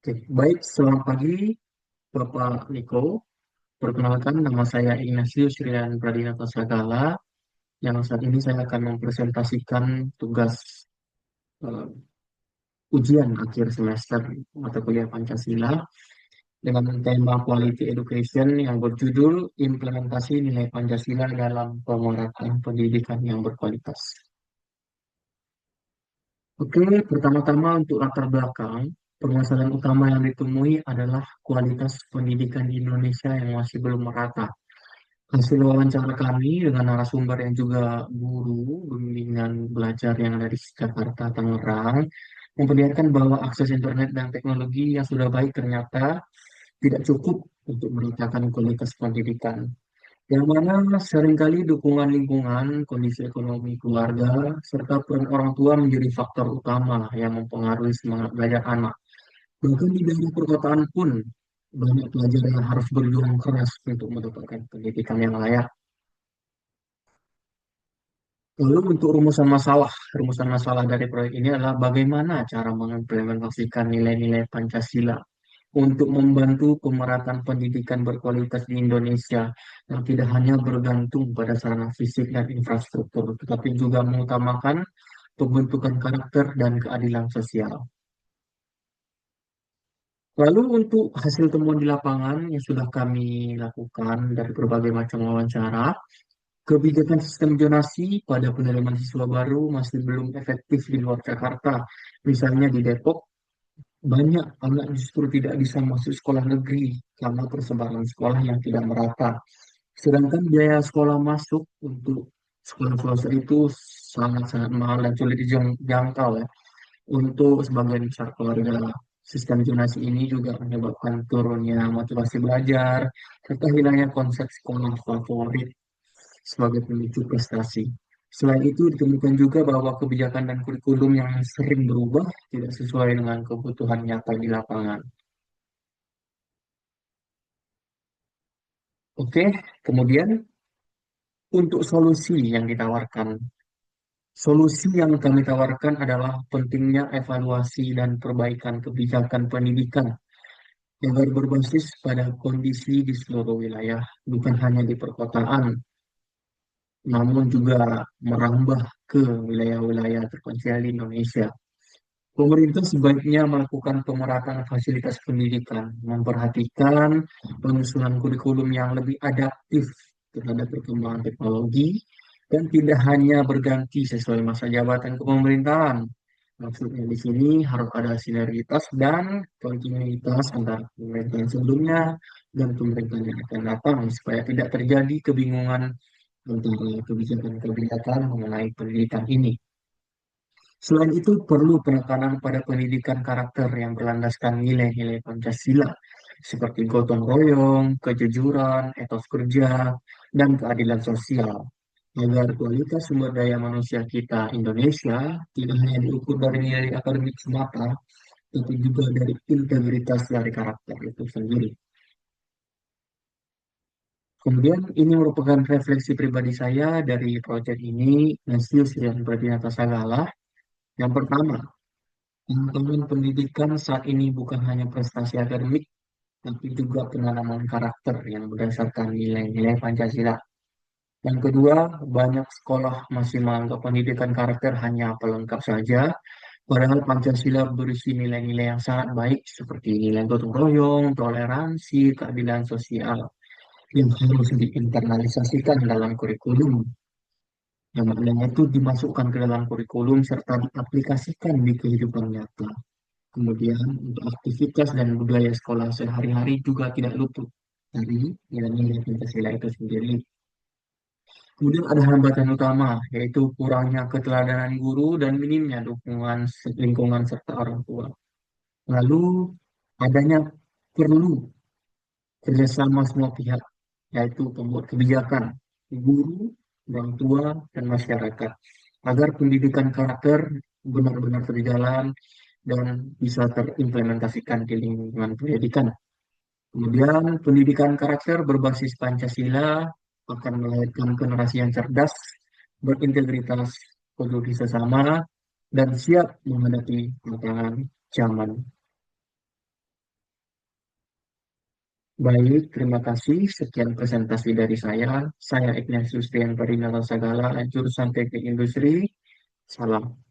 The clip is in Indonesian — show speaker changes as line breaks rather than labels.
Oke, baik, selamat pagi Bapak Niko. Perkenalkan, nama saya Ignatius Rian Pradinata Sagala, yang saat ini saya akan mempresentasikan tugas eh, ujian akhir semester mata kuliah Pancasila dengan tema Quality Education yang berjudul Implementasi Nilai Pancasila dalam Pemerataan Pendidikan yang Berkualitas. Oke, pertama-tama untuk latar belakang, permasalahan utama yang ditemui adalah kualitas pendidikan di Indonesia yang masih belum merata. Hasil wawancara kami dengan narasumber yang juga guru bimbingan belajar yang ada di Jakarta, Tangerang, memperlihatkan bahwa akses internet dan teknologi yang sudah baik ternyata tidak cukup untuk meratakan kualitas pendidikan. Yang mana seringkali dukungan lingkungan, kondisi ekonomi keluarga, serta peran orang tua menjadi faktor utama yang mempengaruhi semangat belajar anak. Bahkan di daerah perkotaan pun banyak pelajar yang harus berjuang keras untuk mendapatkan pendidikan yang layak. Lalu untuk rumusan masalah dari proyek ini adalah bagaimana cara mengimplementasikan nilai-nilai Pancasila untuk membantu pemerataan pendidikan berkualitas di Indonesia yang tidak hanya bergantung pada sarana fisik dan infrastruktur, tetapi juga mengutamakan pembentukan karakter dan keadilan sosial. Lalu untuk hasil temuan di lapangan yang sudah kami lakukan dari berbagai macam wawancara, kebijakan sistem zonasi pada penerimaan siswa baru masih belum efektif di luar Jakarta. Misalnya di Depok, banyak anak justru tidak bisa masuk sekolah negeri karena persebaran sekolah yang tidak merata. Sedangkan biaya sekolah masuk untuk sekolah swasta itu sangat-sangat mahal dan sulit dijangkau ya. Untuk sebagian besar keluarga, sistem zonasi ini juga menyebabkan turunnya motivasi belajar, serta hilangnya konsep sekolah favorit sebagai pemicu prestasi. Selain itu, ditemukan juga bahwa kebijakan dan kurikulum yang sering berubah tidak sesuai dengan kebutuhan nyata di lapangan. Oke, kemudian untuk solusi yang ditawarkan. Solusi yang kami tawarkan adalah pentingnya evaluasi dan perbaikan kebijakan pendidikan agar berbasis pada kondisi di seluruh wilayah, bukan hanya di perkotaan, namun juga merambah ke wilayah-wilayah terpencil di Indonesia. Pemerintah sebaiknya melakukan pemerataan fasilitas pendidikan, memperhatikan penyusunan kurikulum yang lebih adaptif terhadap perkembangan teknologi, dan tidak hanya berganti sesuai masa jabatan kepemerintahan. Maksudnya di sini harus ada sinergitas dan kontinuitas antara pemerintahan sebelumnya dan pemerintahan yang akan datang, supaya tidak terjadi kebingungan antara kebijakan-kebijakan mengenai pendidikan ini. Selain itu, perlu penekanan pada pendidikan karakter yang berlandaskan nilai-nilai Pancasila, seperti gotong royong, kejujuran, etos kerja, dan keadilan sosial, agar kualitas sumber daya manusia kita Indonesia tidak hanya diukur dari nilai akademik semata, tapi juga dari integritas dari karakter itu sendiri. Kemudian ini merupakan refleksi pribadi saya dari proyek ini, Nasius dan Berdinata Sagala. Yang pertama, tantangan pendidikan saat ini bukan hanya prestasi akademik, tapi juga penanaman karakter yang berdasarkan nilai-nilai Pancasila. Yang kedua, banyak sekolah masih menganggap pendidikan karakter hanya pelengkap saja, padahal Pancasila berisi nilai-nilai yang sangat baik seperti nilai gotong royong, toleransi, keadilan sosial yang harus diinternalisasikan dalam kurikulum. Yang maknanya itu dimasukkan ke dalam kurikulum serta diaplikasikan di kehidupan nyata. Kemudian untuk aktivitas dan budaya sekolah sehari-hari juga tidak luput dari nilai-nilai Pancasila itu sendiri. Kemudian ada hambatan utama, yaitu kurangnya keteladanan guru dan minimnya dukungan lingkungan serta orang tua. Lalu adanya perlu kerjasama semua pihak, yaitu pembuat kebijakan, guru, orang tua, dan masyarakat, agar pendidikan karakter benar-benar berjalan dan bisa terimplementasikan di lingkungan pendidikan. Kemudian pendidikan karakter berbasis Pancasila akan melahirkan generasi yang cerdas, berintegritas, peduli sesama, dan siap menghadapi tantangan zaman. Baik, terima kasih. Sekian presentasi dari saya. Saya Ignatius Rian Pardinata Sagala, jurusan Teknik Industri. Salam.